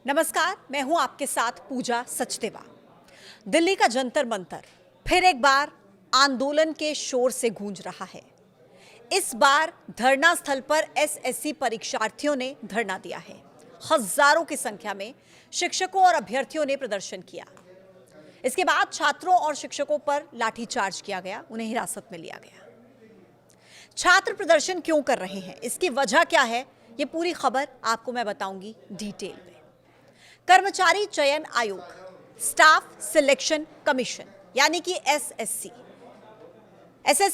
नमस्कार, मैं हूं आपके साथ पूजा सचदेवा। दिल्ली का जंतर मंतर फिर एक बार आंदोलन के शोर से गूंज रहा है। इस बार धरना स्थल पर एसएससी परीक्षार्थियों ने धरना दिया है। हजारों की संख्या में शिक्षकों और अभ्यर्थियों ने प्रदर्शन किया। इसके बाद छात्रों और शिक्षकों पर लाठीचार्ज किया गया, उन्हें हिरासत में लिया गया। छात्र प्रदर्शन क्यों कर रहे हैं, इसकी वजह क्या है, ये पूरी खबर आपको मैं बताऊंगी डिटेल में। कर्मचारी चयन आयोग, स्टाफ सिलेक्शन कमीशन यानी कि एसएससी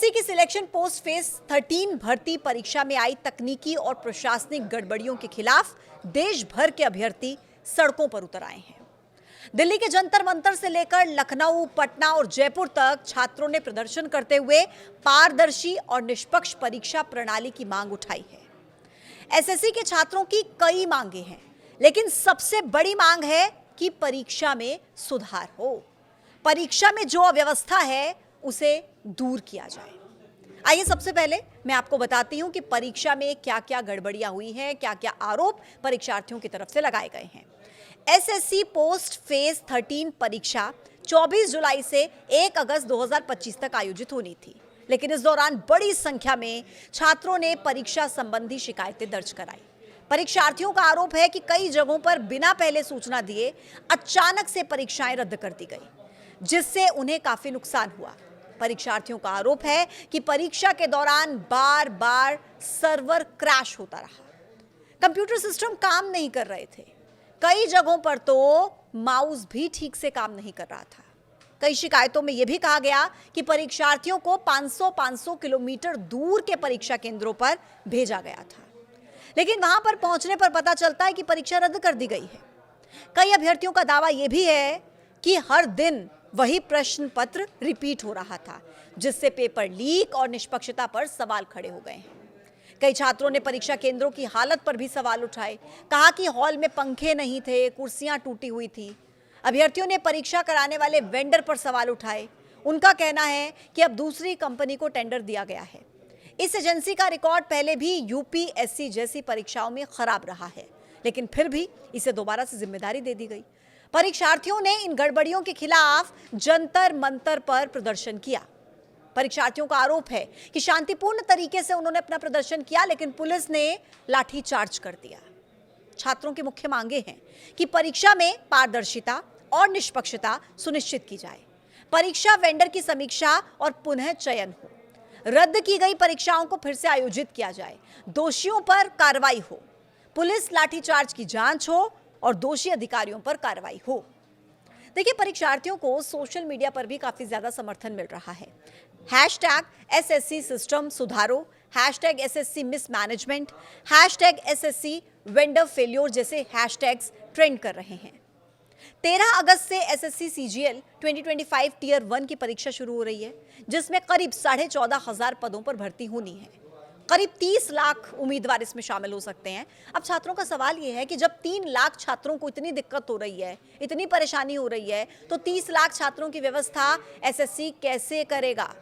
की सिलेक्शन पोस्ट फेज 13 भर्ती परीक्षा में आई तकनीकी और प्रशासनिक गड़बड़ियों के खिलाफ देश भर के अभ्यर्थी सड़कों पर उतर आए हैं। दिल्ली के जंतर मंतर से लेकर लखनऊ, पटना और जयपुर तक छात्रों ने प्रदर्शन करते हुए पारदर्शी और निष्पक्ष परीक्षा प्रणाली की मांग उठाई है। एसएससी के छात्रों की कई मांगे हैं, लेकिन सबसे बड़ी मांग है कि परीक्षा में सुधार हो। परीक्षा में जो अव्यवस्था है उसे दूर किया जाए। आइए सबसे पहले मैं आपको बताती हूं कि परीक्षा में क्या-क्या गड़बड़ियां हुई हैं, क्या-क्या आरोप परीक्षार्थियों की तरफ से लगाए गए हैं। एसएससी पोस्ट फेज 13 परीक्षा 24 जुलाई से 1 अगस्त 2025 तक आयोजित होनी थी, लेकिन इस दौरान बड़ी संख्या में छात्रों ने परीक्षा संबंधी शिकायतें दर्ज कराई। परीक्षार्थियों का आरोप है कि कई जगहों पर बिना पहले सूचना दिए अचानक से परीक्षाएं रद्द कर दी गई, जिससे उन्हें काफी नुकसान हुआ। परीक्षार्थियों का आरोप है कि परीक्षा के दौरान बार बार सर्वर क्रैश होता रहा, कंप्यूटर सिस्टम काम नहीं कर रहे थे। कई जगहों पर तो माउस भी ठीक से काम नहीं कर रहा था। कई शिकायतों में यह भी कहा गया कि परीक्षार्थियों को 500 किलोमीटर दूर के परीक्षा केंद्रों पर भेजा गया था, लेकिन वहां पर पहुंचने पर पता चलता है कि परीक्षा रद्द कर दी गई है। कई अभ्यर्थियों का दावा यह भी है कि हर दिन वही प्रश्न पत्र रिपीट हो रहा था, जिससे पेपर लीक और निष्पक्षता पर सवाल खड़े हो गए हैं। कई छात्रों ने परीक्षा केंद्रों की हालत पर भी सवाल उठाए, कहा कि हॉल में पंखे नहीं थे, कुर्सियां टूटी हुई थी। अभ्यर्थियों ने परीक्षा कराने वाले वेंडर पर सवाल उठाए। उनका कहना है कि अब दूसरी कंपनी को टेंडर दिया गया है। इस एजेंसी का रिकॉर्ड पहले भी यूपीएससी जैसी परीक्षाओं में खराब रहा है, लेकिन फिर भी इसे दोबारा से जिम्मेदारी दे दी गई। परीक्षार्थियों ने इन गड़बड़ियों के खिलाफ जंतर मंतर पर प्रदर्शन किया। परीक्षार्थियों का आरोप है कि शांतिपूर्ण तरीके से उन्होंने अपना प्रदर्शन किया, लेकिन पुलिस ने लाठीचार्ज कर दिया। छात्रों की मुख्य मांगे हैं कि परीक्षा में पारदर्शिता और निष्पक्षता सुनिश्चित की जाए, परीक्षा वेंडर की समीक्षा और पुनः चयन हो, रद्द की गई परीक्षाओं को फिर से आयोजित किया जाए, दोषियों पर कार्रवाई हो, पुलिस लाठीचार्ज की जांच हो और दोषी अधिकारियों पर कार्रवाई हो। देखिए, परीक्षार्थियों को सोशल मीडिया पर भी काफी ज्यादा समर्थन मिल रहा है। #SSC सिस्टम सुधारो, #SSC mismanagement, #SSC vendor failure जैसे हैशटैग्स ट्रेंड कर रहे हैं। 13 अगस्त से एसएससी सीजीएल 2025 टियर 1 की परीक्षा शुरू हो रही है, जिसमें करीब 14,500 पदों पर भर्ती होनी है। करीब 30 लाख उम्मीदवार इसमें शामिल हो सकते हैं। अब छात्रों का सवाल यह है कि जब 3 लाख छात्रों को इतनी दिक्कत हो रही है, इतनी परेशानी हो रही है, तो 30 लाख छात्रों की व्यवस्था एसएससी कैसे करेगा?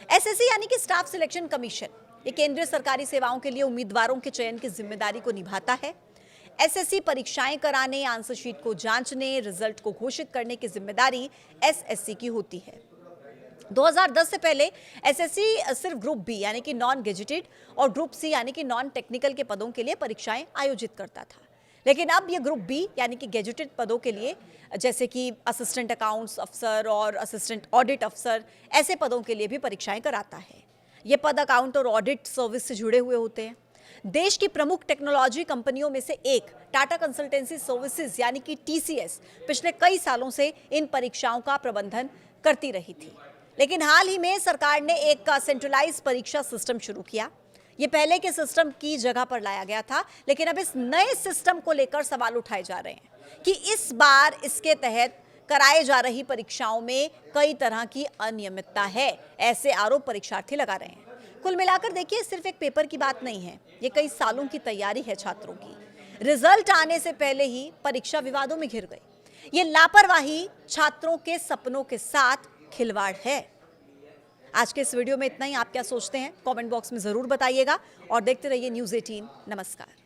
एसएससी यानी कि स्टाफ सिलेक्शन कमीशन, ये केंद्रीय सरकारी सेवाओं के लिए उम्मीदवारों के चयन की जिम्मेदारी को निभाता है। एसएससी परीक्षाएं कराने, आंसर शीट को जांचने, रिजल्ट को घोषित करने की जिम्मेदारी एसएससी की होती है। 2010 से पहले एसएससी सिर्फ ग्रुप बी यानी कि नॉन गेजेटेड और ग्रुप सी यानी कि नॉन टेक्निकल के पदों के लिए परीक्षाएं आयोजित करता था, लेकिन अब ये ग्रुप बी यानी कि गेजेटेड पदों के लिए, जैसे कि असिस्टेंट अकाउंट्स अफसर और असिस्टेंट ऑडिट अफसर, ऐसे पदों के लिए भी परीक्षाएं कराता है। ये पद अकाउंट और ऑडिट सर्विस से जुड़े हुए होते हैं। देश की प्रमुख टेक्नोलॉजी कंपनियों में से एक टाटा कंसल्टेंसी सर्विसेज यानी कि टीसीएस पिछले कई सालों से इन परीक्षाओं का प्रबंधन करती रही थी, लेकिन हाल ही में सरकार ने एक सेंट्रलाइज परीक्षा सिस्टम शुरू किया। ये पहले के सिस्टम की जगह पर लाया गया था, लेकिन अब इस नए सिस्टम को लेकर सवाल उठाए जा रहे हैं कि इस बार इसके तहत कराए जा रही परीक्षाओं में कई तरह की अनियमितता है, ऐसे आरोप परीक्षार्थी लगा रहे हैं। कुल मिलाकर देखिए, सिर्फ एक पेपर की बात नहीं है, ये कई सालों की तैयारी है छात्रों की। रिजल्ट आने से पहले ही परीक्षा विवादों में घिर गई। ये लापरवाही छात्रों के सपनों के साथ खिलवाड़ है। आज के इस वीडियो में इतना ही। आप क्या सोचते हैं, कमेंट बॉक्स में जरूर बताइएगा और देखते रहिए न्यूज़ 18। नमस्कार।